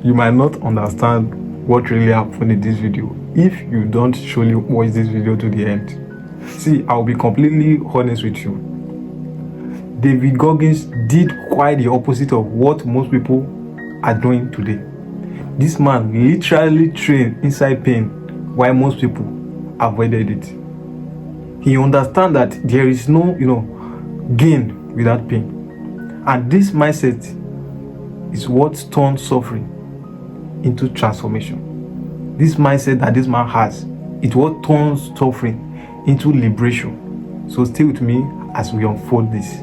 you might not understand what really happened in this video if you don't surely watch this video to the end. See, I'll be completely honest with you. David Goggins did quite the opposite of what most people are doing today. This man literally trained inside pain while most people avoided it. He understands that there is no, gain without pain. And this mindset is what turns suffering into transformation. This mindset that this man has is what turns suffering into liberation. So stay with me as we unfold this.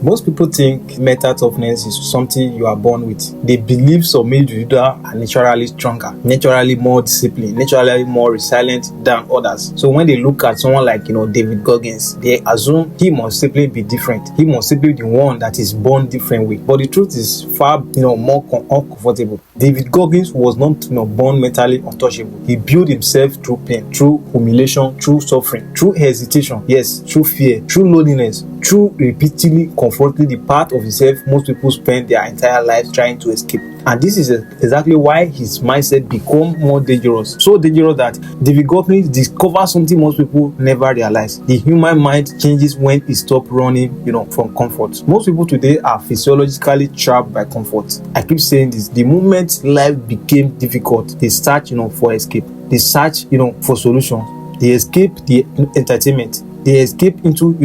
Most people think mental toughness is something you are born with. They believe some individuals are naturally stronger, naturally more disciplined, naturally more resilient than others. So when they look at someone like David Goggins, they assume he must simply be different. He must simply be the one that is born different way. But the truth is far more uncomfortable. David Goggins was not born mentally untouchable. He built himself through pain, through humiliation, through suffering, through hesitation, yes, through fear, through loneliness, through repeatedly confronting the part of himself most people spend their entire lives trying to escape. And this is exactly why his mindset become more dangerous. So dangerous that David Goggins discovers something most people never realize. The human mind changes when it stops running, from comfort. Most people today are physiologically trapped by comfort. I keep saying this. The moment life became difficult, they search, for escape. They search, for solutions. They escape the entertainment. They escape into,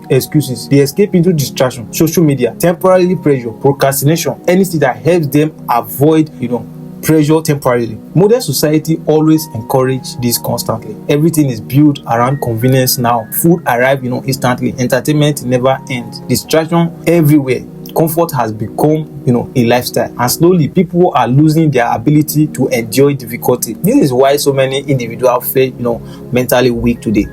excuses. They escape into distraction, social media, temporary pressure, procrastination, anything that helps them avoid, pressure temporarily. Modern society always encourage this constantly. Everything is built around convenience now. Food arrive, instantly. Entertainment never ends. Distraction everywhere. Comfort has become, a lifestyle, and slowly people are losing their ability to enjoy difficulty. This is why so many individuals feel, mentally weak today.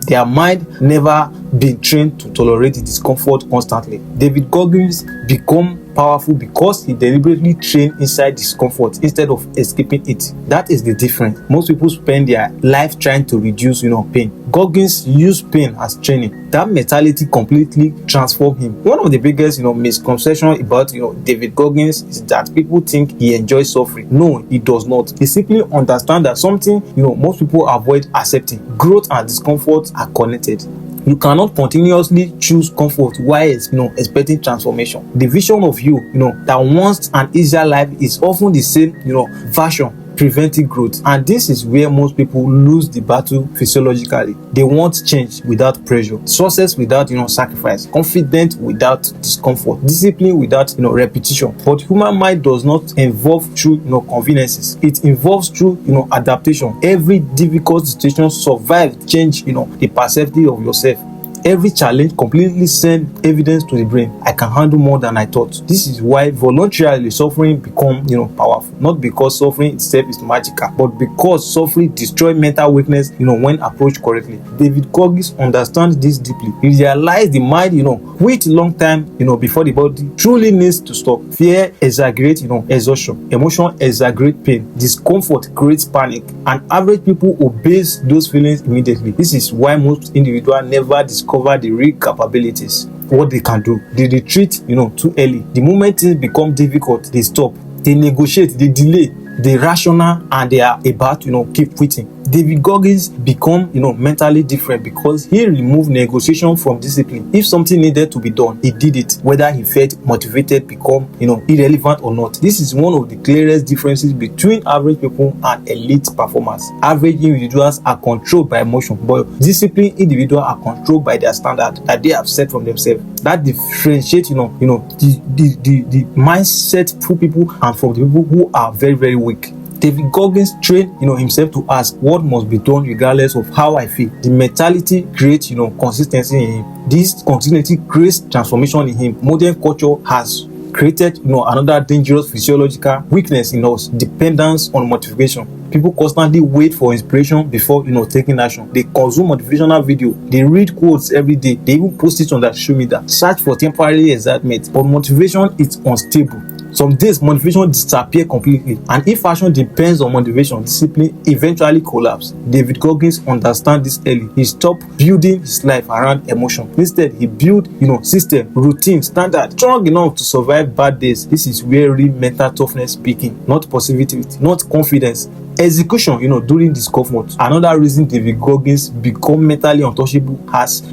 Their mind never been trained to tolerate the discomfort constantly. David Goggins become powerful because he deliberately trained inside discomfort instead of escaping it. That is the difference. Most people spend their life trying to reduce, pain. Goggins used pain as training. That mentality completely transformed him. One of the biggest, misconceptions about, David Goggins is that people think he enjoys suffering. No, he does not. They simply understand that something, most people avoid accepting. Growth and discomfort are connected. You cannot continuously choose comfort while expecting transformation. The vision of you, that wants an easier life is often the same, version preventing growth. And this is where most people lose the battle physiologically. They want change without pressure, success without sacrifice, confidence without discomfort, discipline without repetition. But human mind does not evolve through conveniences. It involves through adaptation. Every difficult situation survive change the perspective of yourself. Every challenge completely sends evidence to the brain. I can handle more than I thought. This is why voluntarily suffering become powerful. Not because suffering itself is magical, but because suffering destroys mental weakness when approached correctly. David Goggins understands this deeply. He realized the mind wait long time before the body truly needs to stop. Fear exaggerates exhaustion. Emotion exaggerates pain. Discomfort creates panic. And average people obeys those feelings immediately. This is why most individuals never discover the real capabilities, what they can do. They retreat too early. The moment things become difficult, they stop, they negotiate, they delay, they rational, and they are about keep quitting. David Goggins become mentally different because he removed negotiation from discipline. If something needed to be done, he did it, whether he felt motivated become irrelevant or not. This is one of the clearest differences between average people and elite performers. Average individuals are controlled by emotion, but disciplined individuals are controlled by their standard that they have set from themselves. That differentiates the mindset for people and from the people who are very, very weak. David Goggins trained himself to ask what must be done regardless of how I feel. The mentality creates consistency in him. This consistency creates transformation in him. Modern culture has created another dangerous physiological weakness in us: dependence on motivation. People constantly wait for inspiration before taking action. They consume motivational video. They read quotes every day. They even post it on their social media. Search for temporary excitement, but motivation is unstable. Some days motivation disappear completely, and if action depends on motivation, discipline eventually collapse. David Goggins understand this early. He stopped building his life around emotion. Instead, he built system, routine, standard strong enough to survive bad days. This is where real mental toughness begin, not positivity, not confidence. Execution, during discomfort. Another reason David Goggins become mentally untouchable as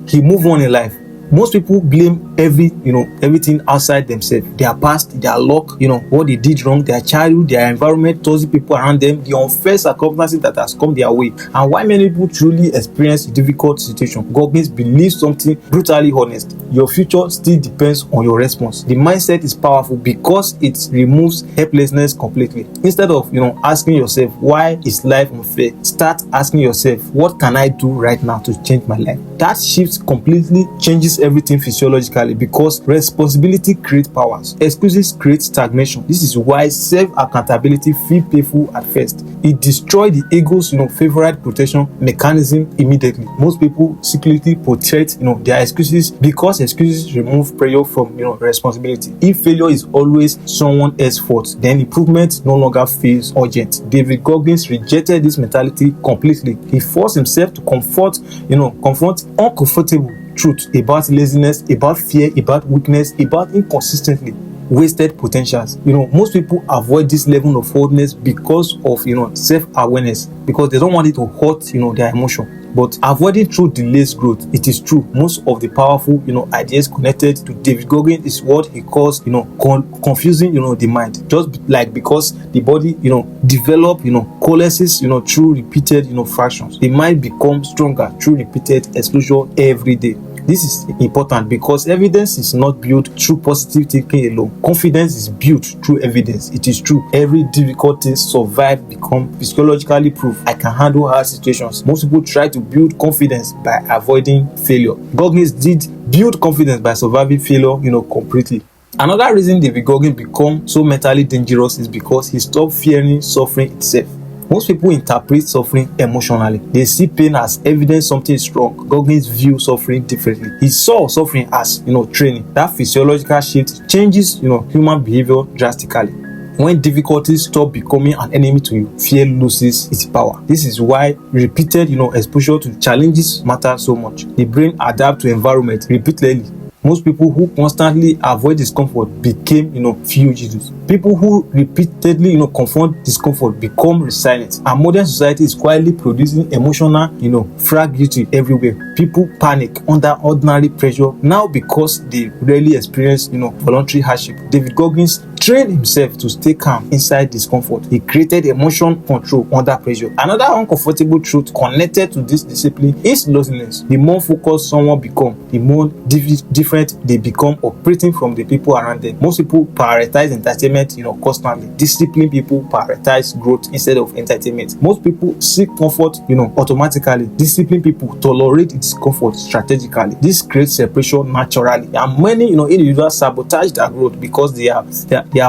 he move on in life. Most people blame everything outside themselves, their past, their luck, what they did wrong, their childhood, their environment, toxic people around them, the unfair circumstances that has come their way. And why many people truly experience difficult situation, Goggins believes something brutally honest: your future still depends on your response. The mindset is powerful because it removes helplessness completely. Instead of asking yourself why is life unfair, start asking yourself, what can I do right now to change my life? That shift completely changes everything physiologically, because responsibility creates powers, excuses create stagnation. This is why self-accountability feel painful at first. It destroys the ego's favorite protection mechanism immediately. Most people secretly protect their excuses because excuses remove pressure from responsibility. If failure is always someone else's fault, then improvement no longer feels urgent. David Goggins rejected this mentality completely. He forced himself to confront uncomfortable truth about laziness, about fear, about weakness, about inconsistently wasted potentials. Most people avoid this level of boldness because of self-awareness, because they don't want it to hurt their emotion. But avoiding truth delays growth. It is true. Most of the powerful ideas connected to David Goggins is what he calls confusing the mind. Just like because the body develop coalesces through repeated fractions, the mind becomes stronger through repeated exposure every day. This is important because evidence is not built through positive thinking alone. Confidence is built through evidence. It is true. Every difficult thing survive become physiologically proof I can handle hard situations. Most people try to build confidence by avoiding failure. Goggins did build confidence by surviving failure completely. Another reason David Goggins become so mentally dangerous is because he stopped fearing suffering itself. Most people interpret suffering emotionally. They see pain as evidence something is wrong. Goggins view suffering differently. He saw suffering as training. That physiological shift changes human behavior drastically. When difficulties stop becoming an enemy to you, fear loses its power. This is why repeated exposure to challenges matter so much. The brain adapts to environment repeatedly. Most people who constantly avoid discomfort became fugitives. People who repeatedly confront discomfort become resilient. And modern society is quietly producing emotional fragility everywhere. People panic under ordinary pressure now because they rarely experience voluntary hardship. David Goggins trained himself to stay calm inside discomfort. He created emotion control under pressure. Another uncomfortable truth connected to this discipline is loneliness. The more focused someone becomes, the more different they become operating from the people around them. Most people prioritize entertainment constantly. Disciplined people prioritize growth instead of entertainment. Most people seek comfort automatically. Disciplined people tolerate discomfort strategically. This creates separation naturally, and many individuals sabotage their growth because they are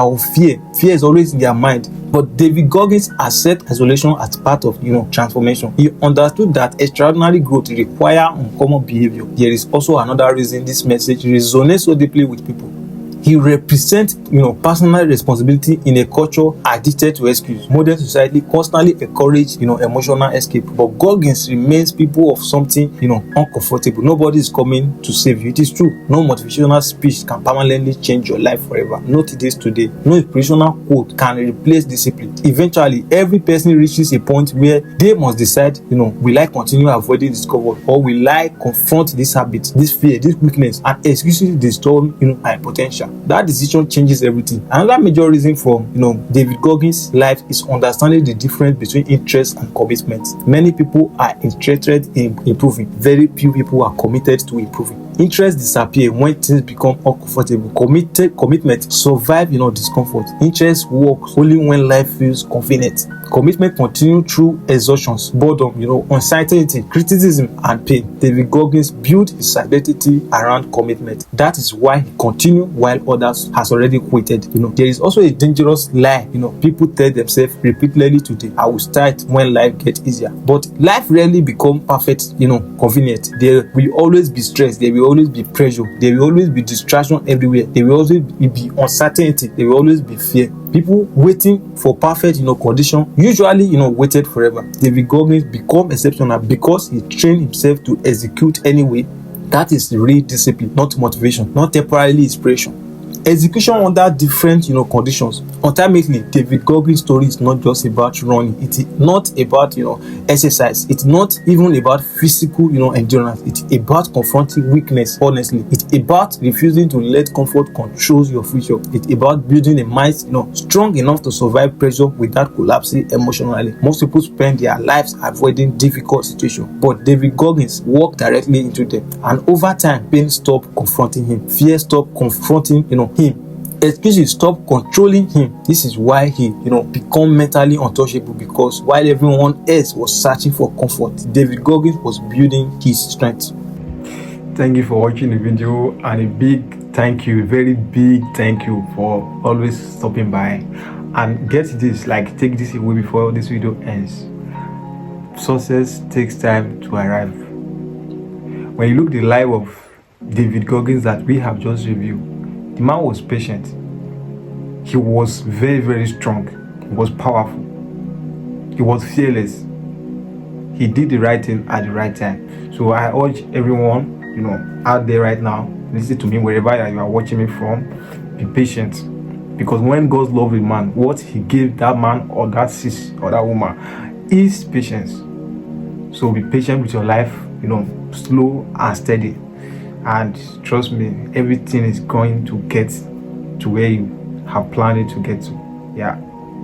of fear. Fear is always in their mind. But David Goggins accepted isolation as part of transformation. He understood that extraordinary growth requires uncommon behavior. There is also another reason this message resonates so deeply with people. He represents personal responsibility in a culture addicted to excuse. Modern society constantly encourage emotional escape, but Goggins remains people of something uncomfortable. Nobody is coming to save you. It is true. No motivational speech can permanently change your life forever. Note this today. No inspirational quote can replace discipline. Eventually, every person reaches a point where they must decide, will I continue avoiding discomfort, or will I confront this habit, this fear, this weakness, and excuses destroy my potential. That decision changes everything. Another major reason for David Goggins' life is understanding the difference between interest and commitment. Many people are interested in improving. Very few people are committed to improving. Interest disappears when things become uncomfortable. Commitment survive discomfort. Interest works only when life feels convenient. Commitment continues through exhaustions, boredom, uncertainty, criticism, and pain. David Goggins built his identity around commitment. That is why he continued while others has already quitted. There is also a dangerous lie. People tell themselves repeatedly today, I will start when life gets easier. But life rarely becomes perfect, convenient. There will always be stress. There will always be pressure. There will always be distraction everywhere. There will always be uncertainty. There will always be fear. People waiting for perfect, condition usually, waited forever. David Goggins become exceptional because he trained himself to execute anyway. That is real discipline, not motivation, not temporarily inspiration. Execution under different, conditions. Ultimately, David Goggins' story is not just about running. It is not about, exercise. It's not even about physical, endurance. It's about confronting weakness, honestly. It's about refusing to let comfort control your future. It's about building a mind, strong enough to survive pressure without collapsing emotionally. Most people spend their lives avoiding difficult situations, but David Goggins walked directly into them. And over time, pain stopped confronting him. Fear stopped confronting, him. Excuses stop controlling him. This is why he become mentally untouchable, because while everyone else was searching for comfort, David Goggins was building his strength. Thank you for watching the video, and a big thank you, very big thank you for always stopping by. And get this, take this away before this video ends. Success takes time to arrive. When you look the life of David Goggins that we have just reviewed, the man was patient. He was very, very strong. He was powerful. He was fearless. He did the right thing at the right time. So I urge everyone, out there right now, listen to me wherever you are watching me from. Be patient, because when God loves a man, what He gave that man or that sis or that woman is patience. So be patient with your life. Slow and steady. And trust me, everything is going to get to where you have planned it to get to. Yeah,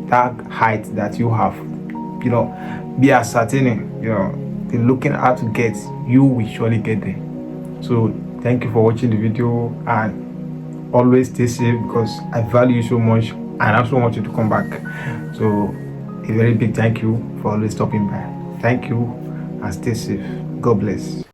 that height that you have, be ascertaining, be looking out to get, you will surely get there. So thank you for watching the video, and always stay safe, because I value you so much and I also want you to come back. So a very big thank you for always stopping by. Thank you, and stay safe. God bless.